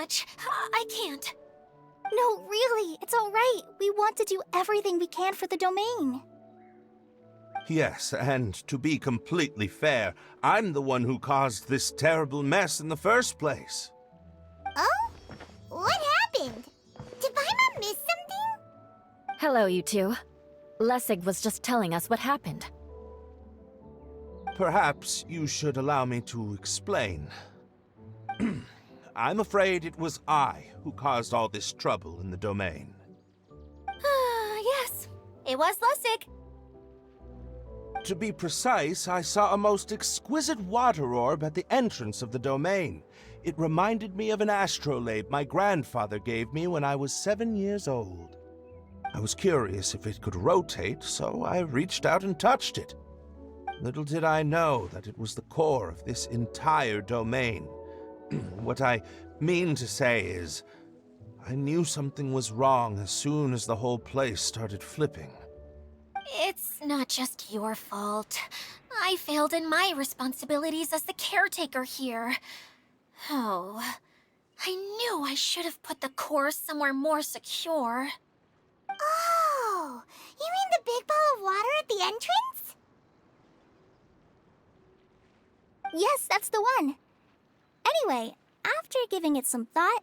much. I can't. No, really, it's all right. We want to do everything we can for the domain. Yes, and to be completely fair, I'm the one who caused this terrible mess in the first place. Oh? What happened? Did Paimon miss something? Hello, you two. Lessig was just telling us what happened. Perhaps you should allow me to explain. I'm afraid it was I who caused all this trouble in the domain. Yes, it was Lessig. To be precise, I saw a most exquisite water orb at the entrance of the domain. It reminded me of an astrolabe my grandfather gave me when I was 7 years old. I was curious if it could rotate, so I reached out and touched it. Little did I know that it was the core of this entire domain. What I mean to say is, I knew something was wrong as soon as the whole place started flipping. It's not just your fault. I failed in my responsibilities as the caretaker here. Oh, I knew I should have put the core somewhere more secure. Oh, you mean the big ball of water at the entrance? Yes, that's the one. Anyway, after giving it some thought,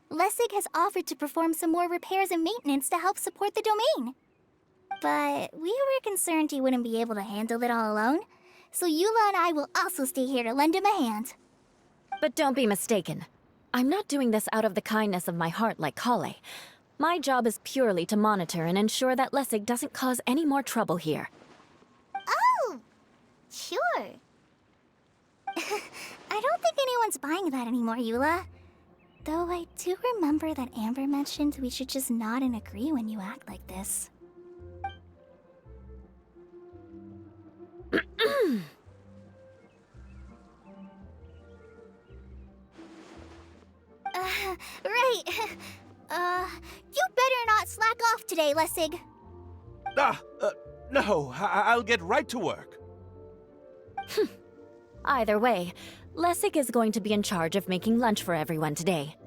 Lessig has offered to perform some more repairs and maintenance to help support the domain. But we were concerned he wouldn't be able to handle it all alone, so Eula and I will also stay here to lend him a hand. But don't be mistaken. I'm not doing this out of the kindness of my heart like Kale. My job is purely to monitor and ensure that Lessig doesn't cause any more trouble here. Oh, sure. I don't think anyone's buying that anymore, Eula. Though I do remember that Amber mentioned we should just nod and agree when you act like this. Right. You better not slack off today, Lessig. No, I'll get right to work. Either way, Lessig is going to be in charge of making lunch for everyone today.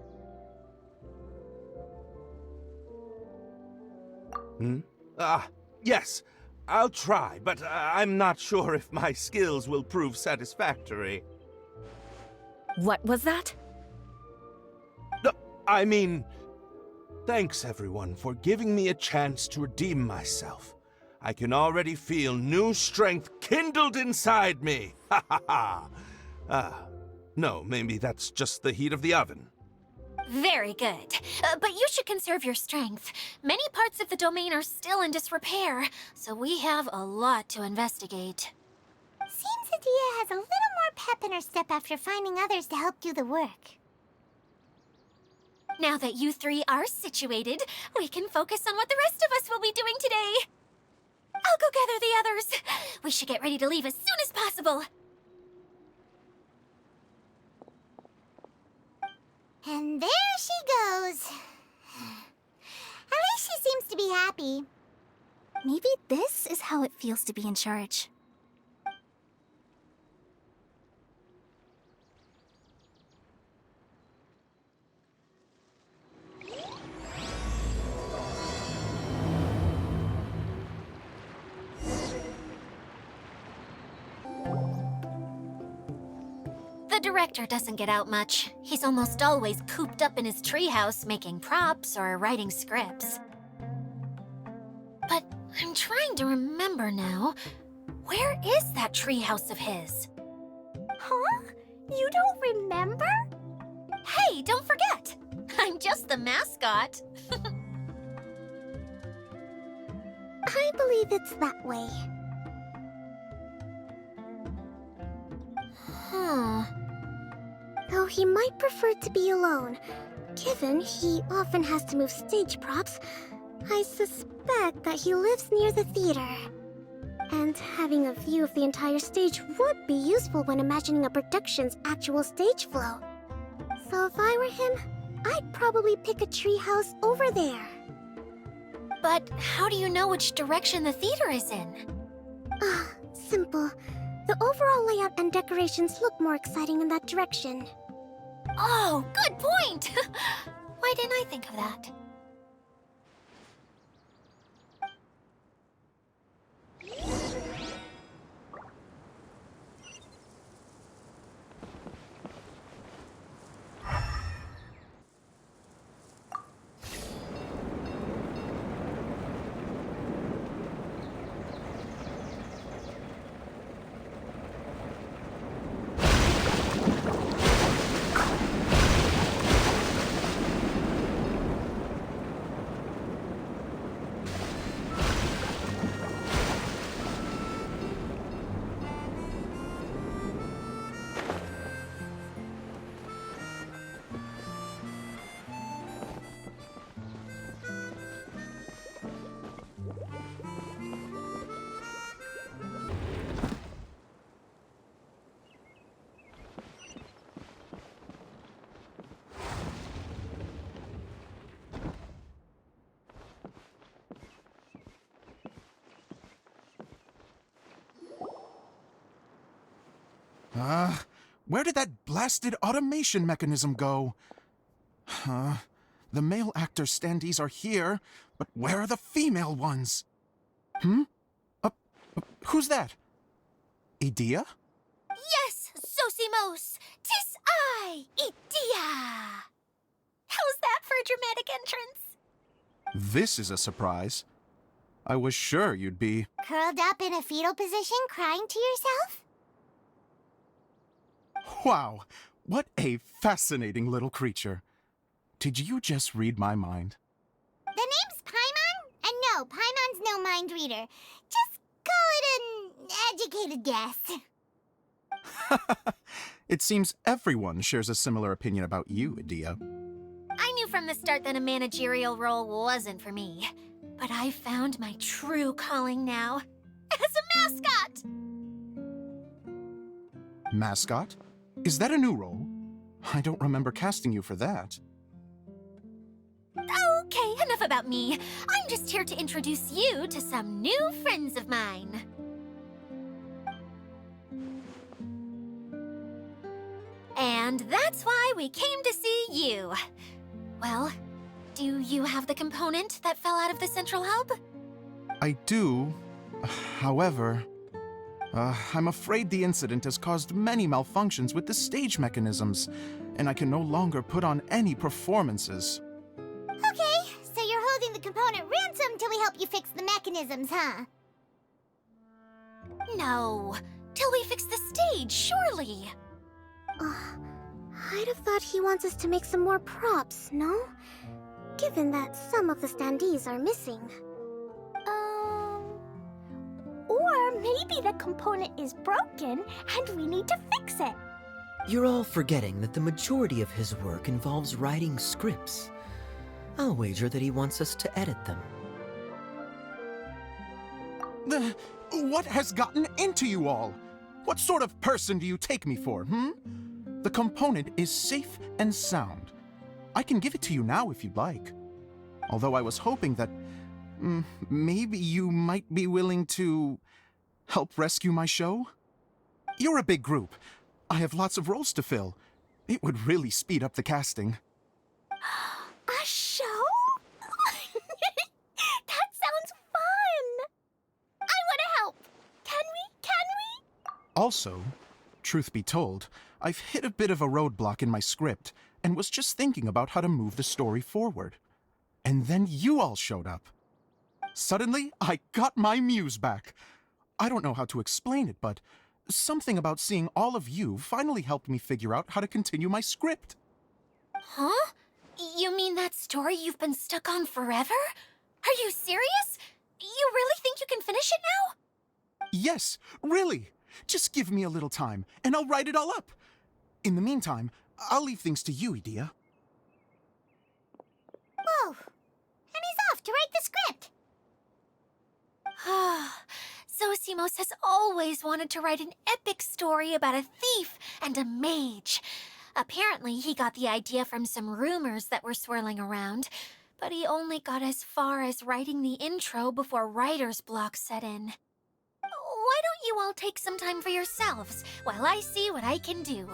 Yes, I'll try, but I'm not sure if my skills will prove satisfactory. What was that? I mean, thanks everyone for giving me a chance to redeem myself. I can already feel new strength kindled inside me. Ha ha ha. No, maybe that's just the heat of the oven. Very good. But you should conserve your strength. Many parts of the domain are still in disrepair, so we have a lot to investigate. Seems Adia has a little more pep in her step after finding others to help do the work. Now that you three are situated, we can focus on what the rest of us will be doing today. I'll go gather the others. We should get ready to leave as soon as possible. And there she goes. At least she seems to be happy. Maybe this is how it feels to be in charge. The director doesn't get out much. He's almost always cooped up in his treehouse making props or writing scripts. But I'm trying to remember now. Where is that treehouse of his? Huh? You don't remember? Hey, don't forget! I'm just the mascot. I believe it's that way. Huh. Though he might prefer to be alone, given he often has to move stage props, I suspect that he lives near the theater. And having a view of the entire stage would be useful when imagining a production's actual stage flow. So if I were him, I'd probably pick a treehouse over there. But how do you know which direction the theater is in? Simple. The overall layout and decorations look more exciting in that direction. Oh, good point! Why didn't I think of that? Where did that blasted automation mechanism go? The male actor standees are here, but where are the female ones? Who's that? Edea? Yes, Zosimos! 'Tis I, Edea! How's that for a dramatic entrance? This is a surprise. I was sure you'd be... Curled up in a fetal position, crying to yourself? Wow, what a fascinating little creature. Did you just read my mind? The name's Paimon? And no, Paimon's no mind reader. Just call it an educated guess. It seems everyone shares a similar opinion about you, Edea. I knew from the start that a managerial role wasn't for me. But I found my true calling now. As a mascot! Mascot? Is that a new role? I don't remember casting you for that. Okay, enough about me. I'm just here to introduce you to some new friends of mine. And that's why we came to see you. Well, do you have the component that fell out of the central hub? I do. However, I'm afraid the incident has caused many malfunctions with the stage mechanisms, and I can no longer put on any performances. Okay, so you're holding the component ransom till we help you fix the mechanisms, huh? No, till we fix the stage, surely. I'd have thought he wants us to make some more props, no? Given that some of the standees are missing. Or maybe the component is broken and we need to fix it. You're all forgetting that the majority of his work involves writing scripts. I'll wager that he wants us to edit them. What has gotten into you all? What sort of person do you take me for, The component is safe and sound. I can give it to you now if you'd like. Although I was hoping that maybe you might be willing to help rescue my show? You're a big group. I have lots of roles to fill. It would really speed up the casting. A show? That sounds fun! I want to help! Can we? Also, truth be told, I've hit a bit of a roadblock in my script and was just thinking about how to move the story forward. And then you all showed up. Suddenly, I got my muse back. I don't know how to explain it, but something about seeing all of you finally helped me figure out how to continue my script. Huh? You mean that story you've been stuck on forever? Are you serious? You really think you can finish it now? Yes, really. Just give me a little time, and I'll write it all up. In the meantime, I'll leave things to you, Edea. Whoa! And he's off to write the script! Zosimos has always wanted to write an epic story about a thief and a mage. Apparently, he got the idea from some rumors that were swirling around, but he only got as far as writing the intro before writer's block set in. Why don't you all take some time for yourselves while I see what I can do.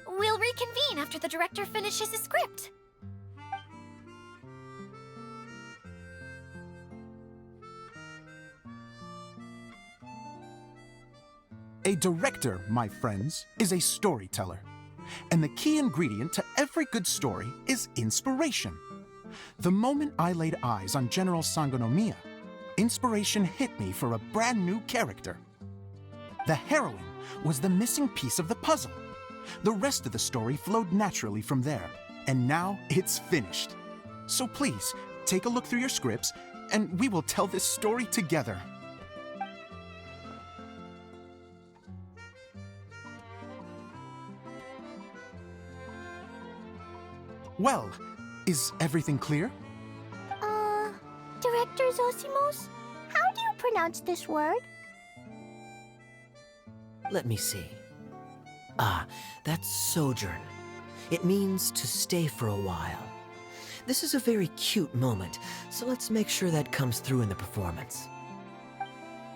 We'll reconvene after the director finishes his script. A director, my friends, is a storyteller. And the key ingredient to every good story is inspiration. The moment I laid eyes on General Sangonomiya, inspiration hit me for a brand new character. The heroine was the missing piece of the puzzle. The rest of the story flowed naturally from there, and now it's finished. So please, take a look through your scripts, and we will tell this story together. Well, is everything clear? Director Zosimos, how do you pronounce this word? Let me see. Ah, that's sojourn. It means to stay for a while. This is a very cute moment, so let's make sure that comes through in the performance.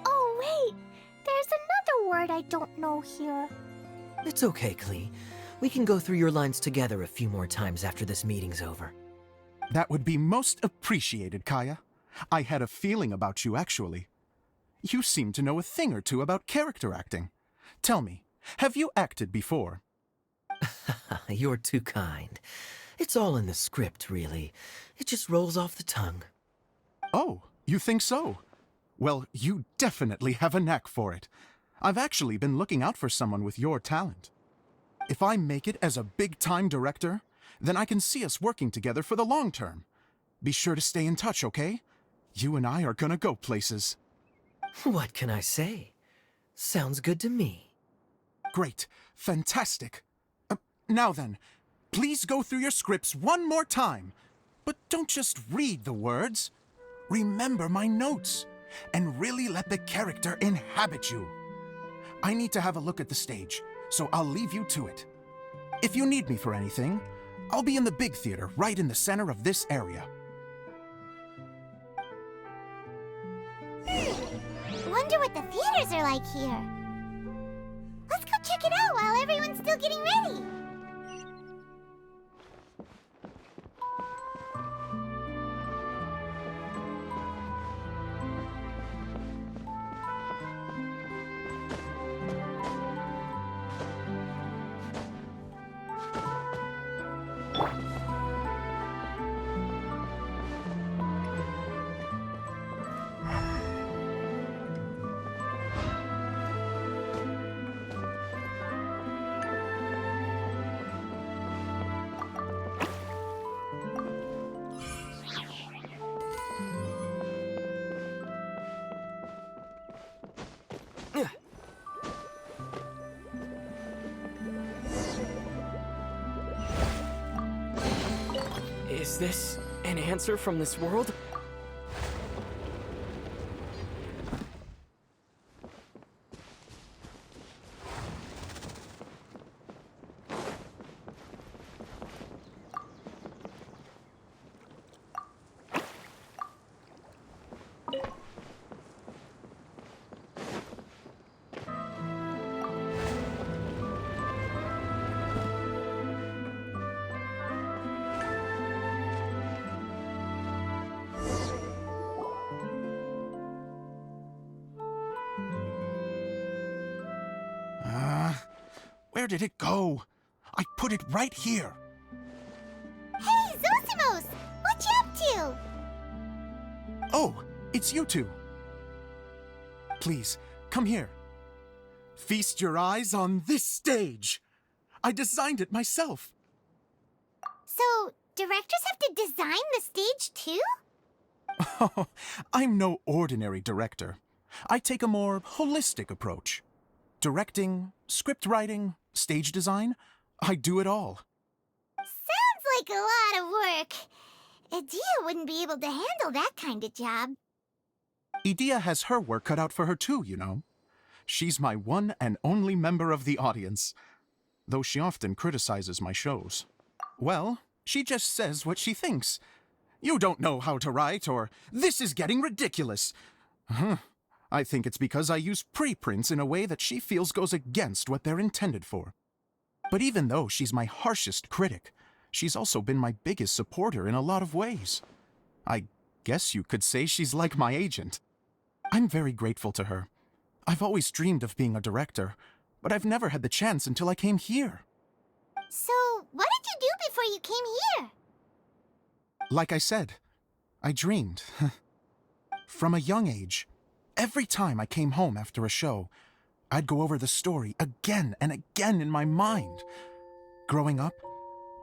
Oh, wait! There's another word I don't know here. It's okay, Klee. We can go through your lines together a few more times after this meeting's over. That would be most appreciated, Kaya. I had a feeling about you, actually. You seem to know a thing or two about character acting. Tell me, have you acted before? You're too kind. It's all in the script, really. It just rolls off the tongue. Oh, you think so? Well, you definitely have a knack for it. I've actually been looking out for someone with your talent. If I make it as a big-time director, then I can see us working together for the long term. Be sure to stay in touch, okay? You and I are gonna go places. What can I say? Sounds good to me. Great. Fantastic. Now then, please go through your scripts one more time. But don't just read the words. Remember my notes, and really let the character inhabit you. I need to have a look at the stage, so I'll leave you to it. If you need me for anything, I'll be in the big theater right in the center of this area. Wonder what the theaters are like here. Let's go check it out while everyone's still getting ready. Is this an answer from this world? Where did it go? I put it right here. Hey, Zosimos! What you up to? Oh, it's you two. Please, come here. Feast your eyes on this stage. I designed it myself. So, directors have to design the stage too? Oh, I'm no ordinary director. I take a more holistic approach. Directing, script writing, stage design, I do it all. Sounds like a lot of work. Edea wouldn't be able to handle that kind of job. Edea has her work cut out for her too, you know. She's my one and only member of the audience, though she often criticizes my shows. Well, she just says what she thinks. You don't know how to write, or this is getting ridiculous. I think it's because I use preprints in a way that she feels goes against what they're intended for. But even though she's my harshest critic, she's also been my biggest supporter in a lot of ways. I guess you could say she's like my agent. I'm very grateful to her. I've always dreamed of being a director, but I've never had the chance until I came here. So, what did you do before you came here? Like I said, I dreamed. From a young age, every time I came home after a show, I'd go over the story again and again in my mind. Growing up,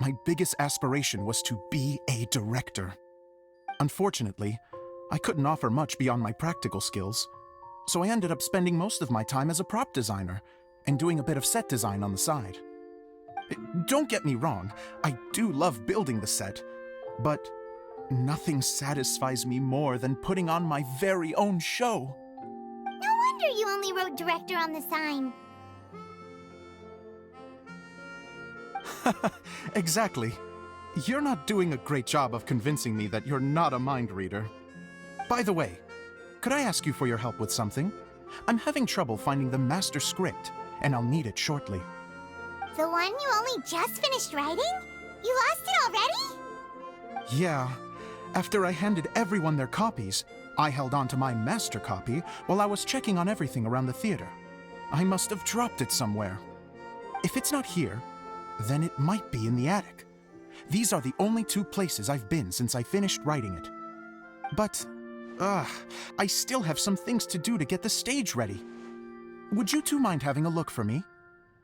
my biggest aspiration was to be a director. Unfortunately, I couldn't offer much beyond my practical skills, so I ended up spending most of my time as a prop designer and doing a bit of set design on the side. Don't get me wrong, I do love building the set, but nothing satisfies me more than putting on my very own show. No wonder you only wrote director on the sign. Exactly. You're not doing a great job of convincing me that you're not a mind reader. By the way, could I ask you for your help with something? I'm having trouble finding the master script, and I'll need it shortly. The one you only just finished writing? You lost it already? Yeah. After I handed everyone their copies, I held on to my master copy while I was checking on everything around the theater. I must have dropped it somewhere. If it's not here, then it might be in the attic. These are the only two places I've been since I finished writing it. But, I still have some things to do to get the stage ready. Would you two mind having a look for me?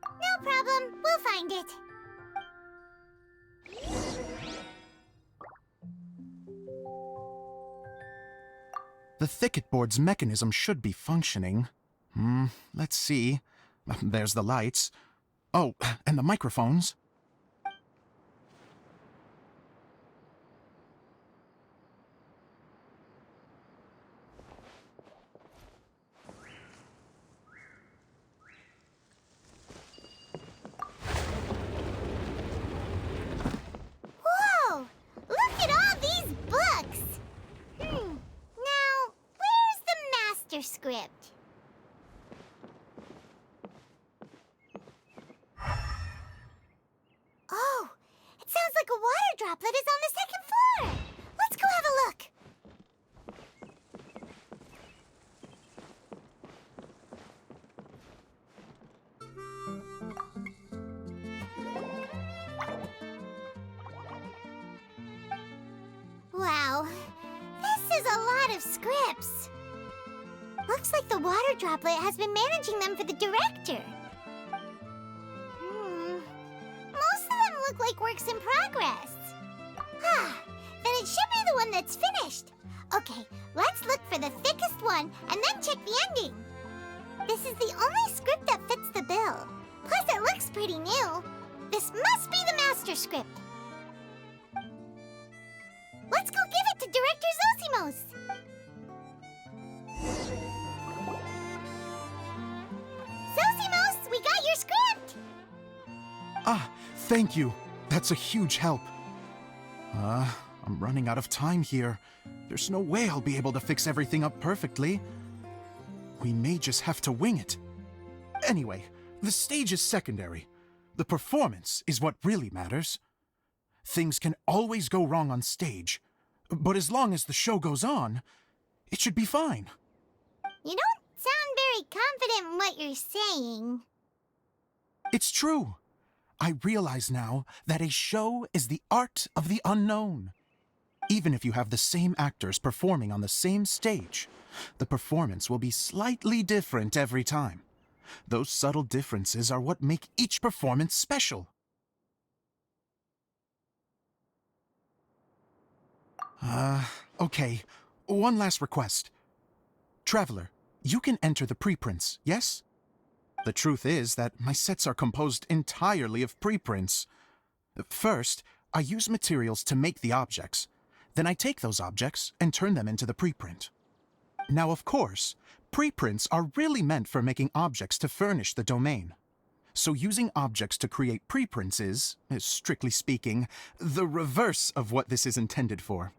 No problem. We'll find it. The thicket board's mechanism should be functioning. Let's see. There's the lights. Oh, and the microphones. Whoa! Look at all these books! Now, where's the master script? Oh, it sounds like a water droplet is on the second floor. Let's go have a look. Wow, this is a lot of scripts. Looks like the water droplet has been managing them for the director. Most of them look like works in progress. Then it should be the one that's finished. Okay, let's look for the thickest one and then check the ending. This is the only script that fits the bill. Plus, it looks pretty new. This must be the master script. Let's go give it to Director Zosimos. Zosimos, we got your script! Thank you. That's a huge help. I'm running out of time here. There's no way I'll be able to fix everything up perfectly. We may just have to wing it. Anyway, the stage is secondary. The performance is what really matters. Things can always go wrong on stage, but as long as the show goes on, it should be fine. You don't sound very confident in what you're saying. It's true. I realize now that a show is the art of the unknown. Even if you have the same actors performing on the same stage, the performance will be slightly different every time. Those subtle differences are what make each performance special. Okay. One last request. Traveler, you can enter the preprints, yes? The truth is that my sets are composed entirely of preprints. First, I use materials to make the objects. Then I take those objects and turn them into the preprint. Now, of course, preprints are really meant for making objects to furnish the domain. So using objects to create preprints is, strictly speaking, the reverse of what this is intended for.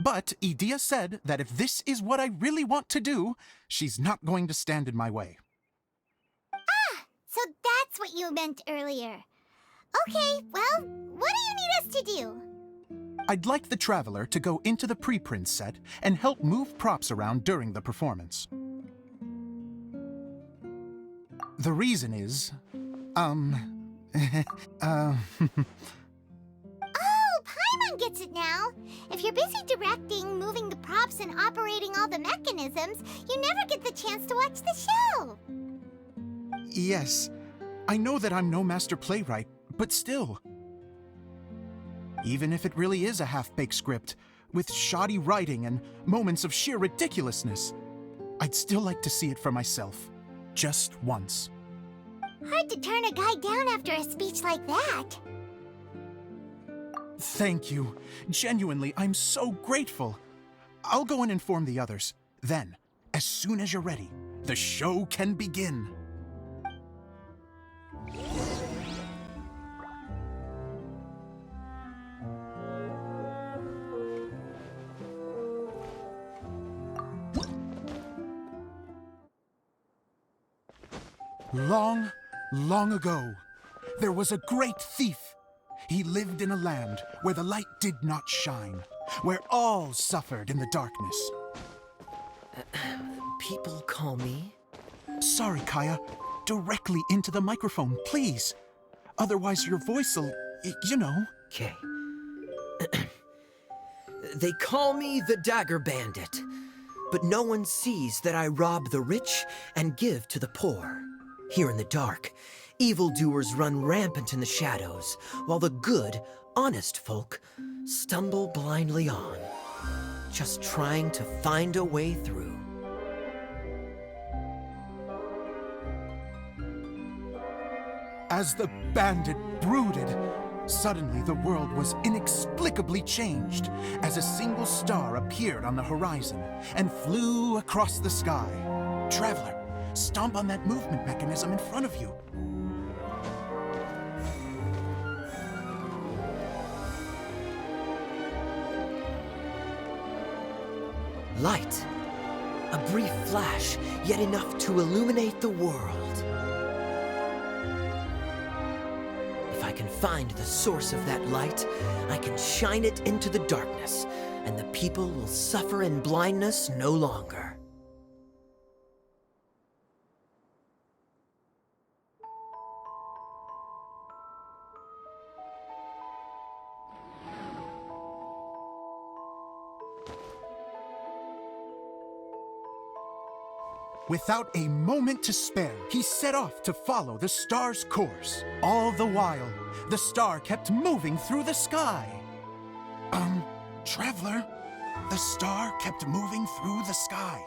But Edea said that if this is what I really want to do, she's not going to stand in my way. So that's what you meant earlier. Okay, well, what do you need us to do? I'd like the Traveler to go into the preprint set and help move props around during the performance. The reason is, Oh, Paimon gets it now. If you're busy directing, moving the props, and operating all the mechanisms, you never get the chance to watch the show. Yes, I know that I'm no master playwright, but still. Even if it really is a half-baked script, with shoddy writing and moments of sheer ridiculousness, I'd still like to see it for myself, just once. Hard to turn a guy down after a speech like that. Thank you. Genuinely, I'm so grateful. I'll go and inform the others. Then, as soon as you're ready, the show can begin. Long, long ago, there was a great thief. He lived in a land where the light did not shine, where all suffered in the darkness. People call me... Sorry, Kaya. Directly into the microphone, please. Otherwise your voice'll, you know. Okay. They call me the Dagger Bandit, but no one sees that I rob the rich and give to the poor. Here in the dark, evildoers run rampant in the shadows, while the good, honest folk stumble blindly on, just trying to find a way through. As the bandit brooded, suddenly the world was inexplicably changed as a single star appeared on the horizon and flew across the sky. Traveler, stomp on that movement mechanism in front of you. Light. A brief flash, yet enough to illuminate the world. If I can find the source of that light, I can shine it into the darkness, and the people will suffer in blindness no longer. Without a moment to spare, he set off to follow the star's course. All the while, the star kept moving through the sky. Traveler, the star kept moving through the sky.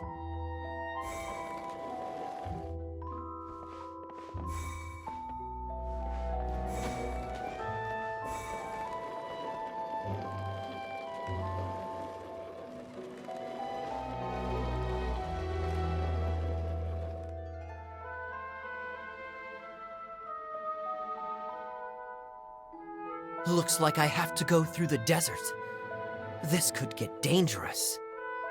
Looks like I have to go through the desert. This could get dangerous.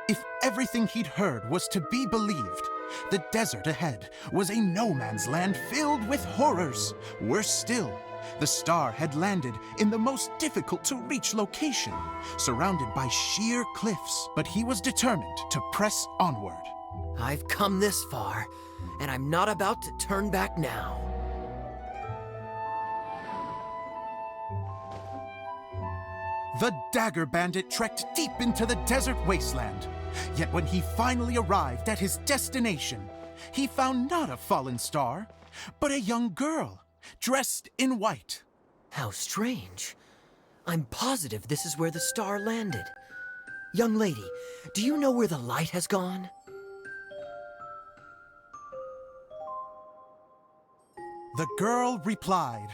If everything he'd heard was to be believed, the desert ahead was a no-man's land filled with horrors. Worse still, the star had landed in the most difficult-to-reach location, surrounded by sheer cliffs. But he was determined to press onward. I've come this far, and I'm not about to turn back now. The Dagger Bandit trekked deep into the desert wasteland. Yet when he finally arrived at his destination, he found not a fallen star, but a young girl, dressed in white. How strange. I'm positive this is where the star landed. Young lady, do you know where the light has gone? The girl replied,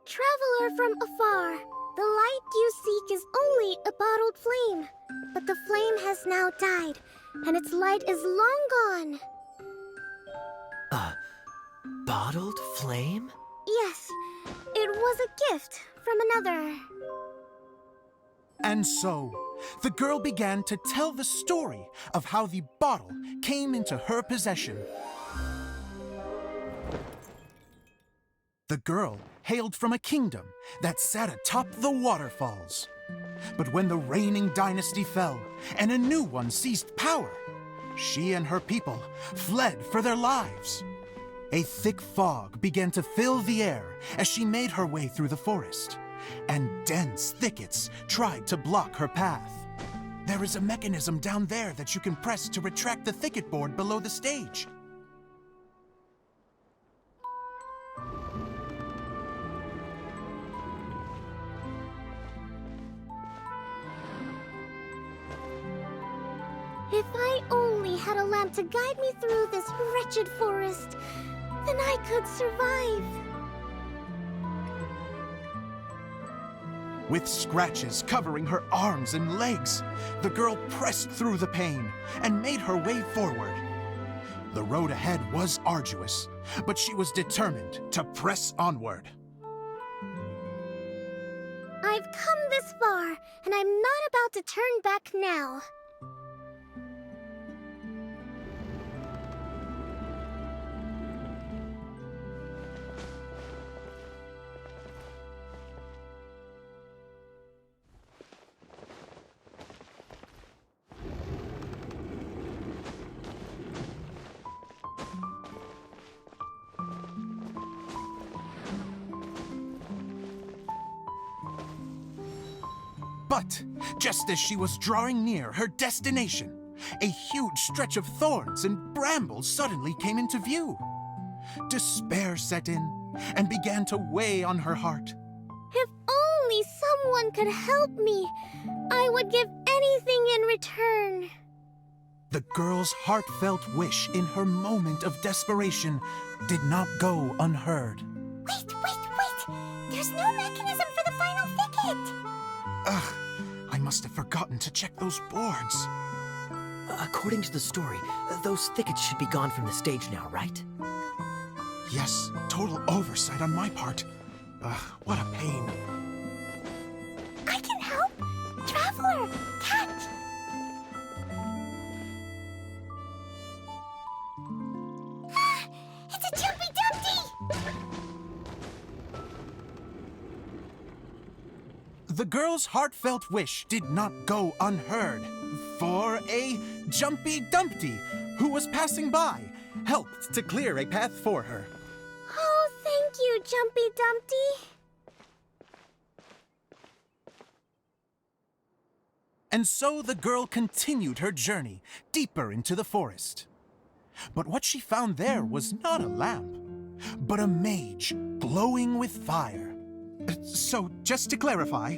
Traveler from afar, the light you seek is only a bottled flame. But the flame has now died, and its light is long gone. A bottled flame? Yes, it was a gift from another. And so, the girl began to tell the story of how the bottle came into her possession. The girl hailed from a kingdom that sat atop the waterfalls. But when the reigning dynasty fell and a new one seized power, she and her people fled for their lives. A thick fog began to fill the air as she made her way through the forest, and dense thickets tried to block her path. There is a mechanism down there that you can press to retract the thicket board below the stage. If I only had a lamp to guide me through this wretched forest, then I could survive. With scratches covering her arms and legs, the girl pressed through the pain and made her way forward. The road ahead was arduous, but she was determined to press onward. I've come this far, and I'm not about to turn back now. But just as she was drawing near her destination, a huge stretch of thorns and brambles suddenly came into view. Despair set in and began to weigh on her heart. If only someone could help me, I would give anything in return. The girl's heartfelt wish in her moment of desperation did not go unheard. Wait! There's no mechanism for the final thicket! Ugh, I must have forgotten to check those boards. According to the story, those thickets should be gone from the stage now, right? Yes, total oversight on my part. Ugh, what a pain. I can help! Traveler! Catch! Ah, it's a Jumpy Dumpty! The girl's heartfelt wish did not go unheard, for a Jumpy Dumpty, who was passing by, helped to clear a path for her. Oh, thank you, Jumpy Dumpty. And so the girl continued her journey deeper into the forest. But what she found there was not a lamp, but a mage glowing with fire. So, just to clarify,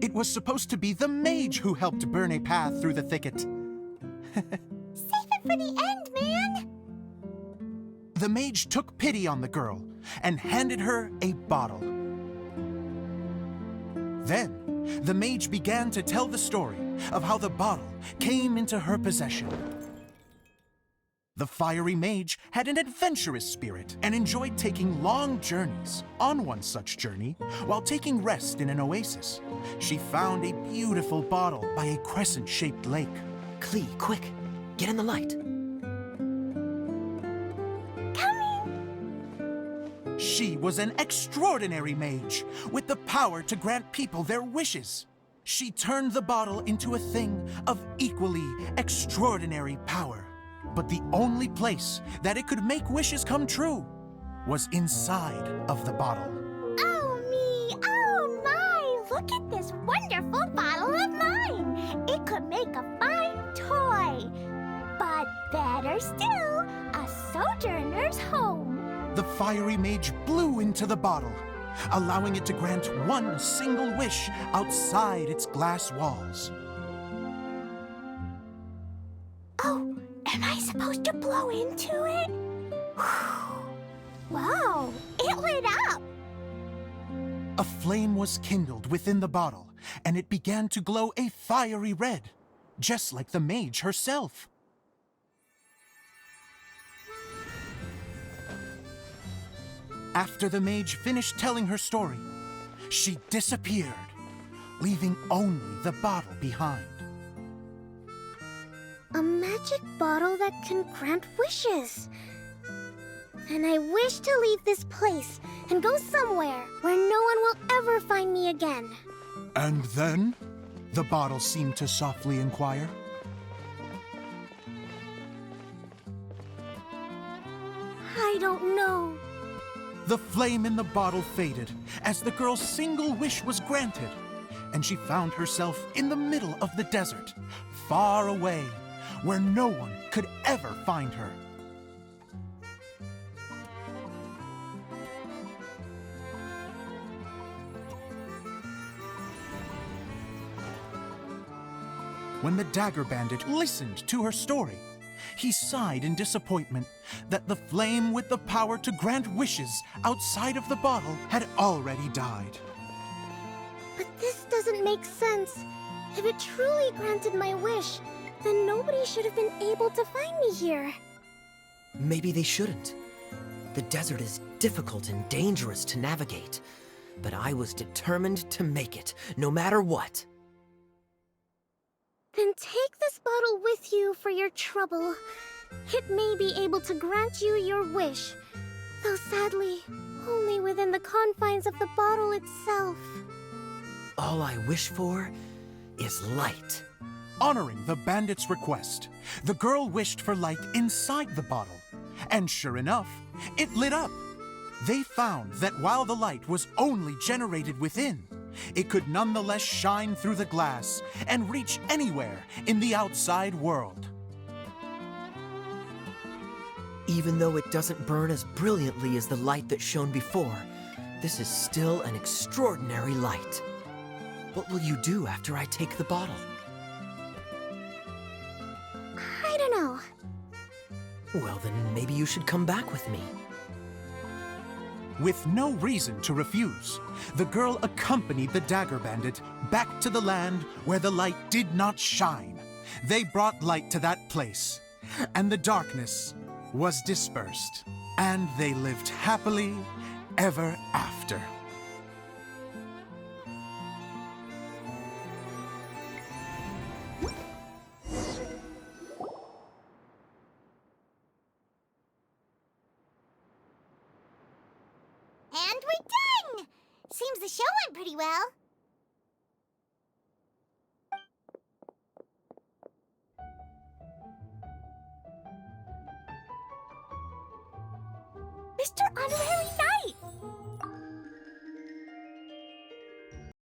it was supposed to be the mage who helped burn a path through the thicket. Save it for the end, man! The mage took pity on the girl and handed her a bottle. Then, the mage began to tell the story of how the bottle came into her possession. The fiery mage had an adventurous spirit and enjoyed taking long journeys. On one such journey, while taking rest in an oasis, she found a beautiful bottle by a crescent-shaped lake. Klee, quick, get in the light. She was an extraordinary mage with the power to grant people their wishes. She turned the bottle into a thing of equally extraordinary power. But the only place that it could make wishes come true was inside of the bottle. Oh me! Oh my! Look at this wonderful bottle of mine! It could make a fine toy! But better still, a sojourner's home! The fiery mage blew into the bottle, allowing it to grant one single wish outside its glass walls. Oh, am I supposed to blow into it? Whoa, it lit up! A flame was kindled within the bottle, and it began to glow a fiery red, just like the mage herself. After the mage finished telling her story, she disappeared, leaving only the bottle behind. A magic bottle that can grant wishes. And I wish to leave this place and go somewhere where no one will ever find me again. And then? The bottle seemed to softly inquire. I don't know. The flame in the bottle faded as the girl's single wish was granted, and she found herself in the middle of the desert, far away, where no one could ever find her. When the Dagger Bandit listened to her story, he sighed in disappointment that the flame with the power to grant wishes outside of the bottle had already died. But this doesn't make sense. If it truly granted my wish, then nobody should have been able to find me here. Maybe they shouldn't. The desert is difficult and dangerous to navigate, but I was determined to make it, no matter what. Then take this bottle with you for your trouble. It may be able to grant you your wish, though sadly, only within the confines of the bottle itself. All I wish for is light. Honoring the bandit's request, the girl wished for light inside the bottle, and sure enough, it lit up. They found that while the light was only generated within, it could nonetheless shine through the glass and reach anywhere in the outside world. Even though it doesn't burn as brilliantly as the light that shone before, this is still an extraordinary light. What will you do after I take the bottle? I don't know. Well, then maybe you should come back with me. With no reason to refuse, the girl accompanied the Dagger Bandit back to the land where the light did not shine. They brought light to that place, and the darkness was dispersed, and they lived happily ever after. And we're done! Seems the show went pretty well. Mr. Honorary Knight!